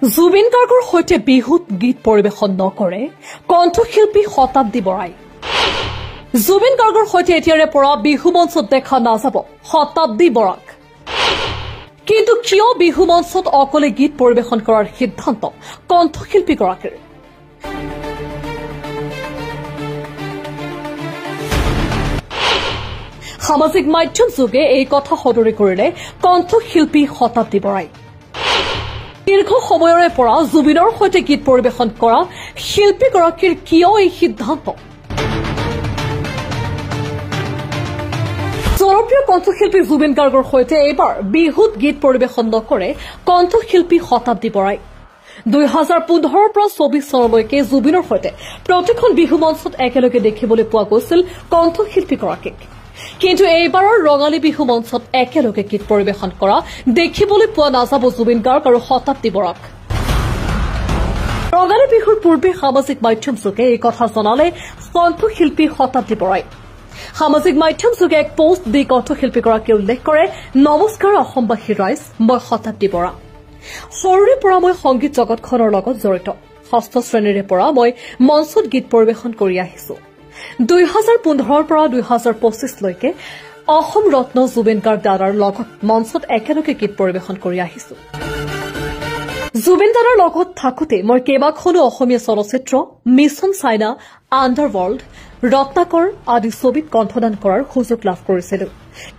জুবিন গাৰ্গৰ সৈতে বিহুত গীত পৰিৱেশন নকৰে কণ্ঠশিল্পী শতাব্দী বৰাই। জুবিন গাৰ্গৰ সৈতে এতিয়াৰে পৰা বিহু মঞ্চত দেখা নাযাব শতাব্দী বৰাক। কিন্তু কিয় বিহু মঞ্চত অকলে গীত পৰিৱেশন কৰাৰ সিদ্ধান্ত কণ্ঠশিল্পীগৰাকীৰ? সামাজিক মাধ্যম যোগে এই কথা সদৰি কৰিলে কণ্ঠশিল্পী শতাব্দী বৰাই। দীৰ্ঘ সময়ৰে পৰা জুবিনৰ সৈতে গীত পৰিৱেশন কৰা শিল্পীগৰাকীৰ কিয় এই সিদ্ধান্ত? জনপ্ৰিয় কণ্ঠশিল্পী জুবিন গাৰ্গৰ সৈতে এইবাৰ বিহুত গীত পৰিৱেশন নকৰে কণ্ঠশিল্পী শতাব্দী বৰাই। 2015 পৰা 24 চনলৈকে জুবিনৰ সৈতে প্ৰতিখন বিহু মঞ্চত একেলগে দেখিবলৈ পোৱা গৈছিল কণ্ঠশিল্পীগৰাকীক। কিন্তু এইবাৰৰ ৰঙালী বিহু মঞ্চত একেলগে গীত পৰিৱেশন কৰা দেখিবলৈ পোৱা নাযাব জুবিন গাৰ্গ আৰু শতাব্দী বৰাক। ৰঙালী বিহুৰ পূৰ্বে সামাজিক মাধ্যম যোগে এই কথা জনালে কণ্ঠশিল্পী শতাব্দী বৰাই। সামাজিক মাধ্যম যোগে এক পোষ্ট দি কণ্ঠশিল্পীগৰাকীয়ে উল্লেখ কৰে, নমস্কাৰ অসমবাসী ৰাইজ, মই শতাব্দী বৰা। সৰুৰে পৰা মই সংগীত জগতখনৰ লগত জড়িত। 6ষ্ঠ শ্ৰেণীৰে পৰা মই মঞ্চত গীত পৰিৱেশন কৰি আহিছো। 2015 পৰা 2025 লৈকে অসম ৰত্ন জুবিন গাৰ্গ দাদাৰ লগত মঞ্চত একেলগে গীত পৰিৱেশন কৰি আহিছো। জুবিন দাদাৰ লগত থাকোতে মই কেইবাখনো অসমীয়া চলচ্চিত্ৰ, মিছন চাইনা, আণ্ডাৰৱৰ্ল্ড, ৰত্নাকৰ আদি ছবিত কণ্ঠদান কৰাৰ সুযোগ লাভ কৰিছিলো।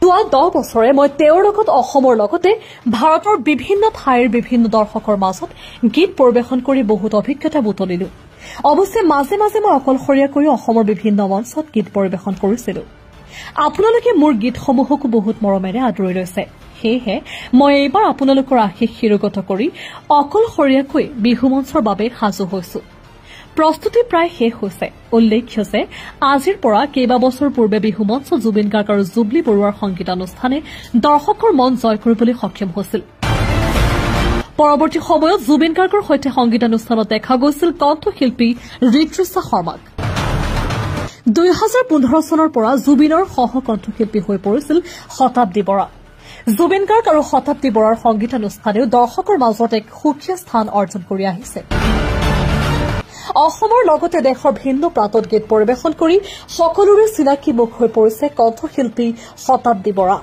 যোৱা 10 বছৰে মই তেওঁৰ লগত অসমৰ লগতে ভাৰতৰ বিভিন্ন ঠাইৰ বিভিন্ন দৰ্শকৰ মাজত গীত পৰিৱেশন কৰি বহুত অভিজ্ঞতা বুটলিলো। অৱশ্যে মাজে মাজে মই অকলশৰীয়াকৈ অসমৰ বিভিন্ন মঞ্চত গীত পৰিৱেশন কৰিছিলো। আপোনালোকে মোৰ গীতসমূহকো বহুত মৰমেৰে আদৰি লৈছে। সেয়েহে মই এইবাৰ আপোনালোকৰ আশীষ শিৰোগত কৰি অকলশৰীয়াকৈ বিহু মঞ্চৰ বাবে সাজু হৈছো। প্ৰস্তুতি প্ৰায় শেষ হৈছে। উল্লেখ্য যে আজিৰ পৰা কেইবাবছৰ পূৰ্বে বিহু মঞ্চত জুবিন গাৰ্গ আৰু জুবলী বৰুৱাৰ সংগীতানুষ্ঠানে দৰ্শকৰ মন জয় কৰিবলৈ সক্ষম হৈছিল। পৰৱৰ্তী সময়ত জুবিন গাৰ্গৰ সৈতে সংগীতানুষ্ঠানত দেখা গৈছিল কণ্ঠশিল্পী ঋতুস্না শৰ্মাক। 2015 চনৰ পৰা জুবিনৰ সহ কণ্ঠশিল্পী হৈ পৰিছিল শতাব্দী বৰা। জুবিন গাৰ্গ আৰু শতাব্দী বৰাৰ সংগীতানুষ্ঠানেও দৰ্শকৰ মাজত এক সুকীয়া স্থান অৰ্জন কৰি আহিছে। অসমৰ লগতে দেশৰ ভিন্ন প্ৰান্তত গীত পৰিৱেশন কৰি সকলোৰে চিনাকি মুখ হৈ পৰিছে কণ্ঠশিল্পী শতাব্দী বৰা।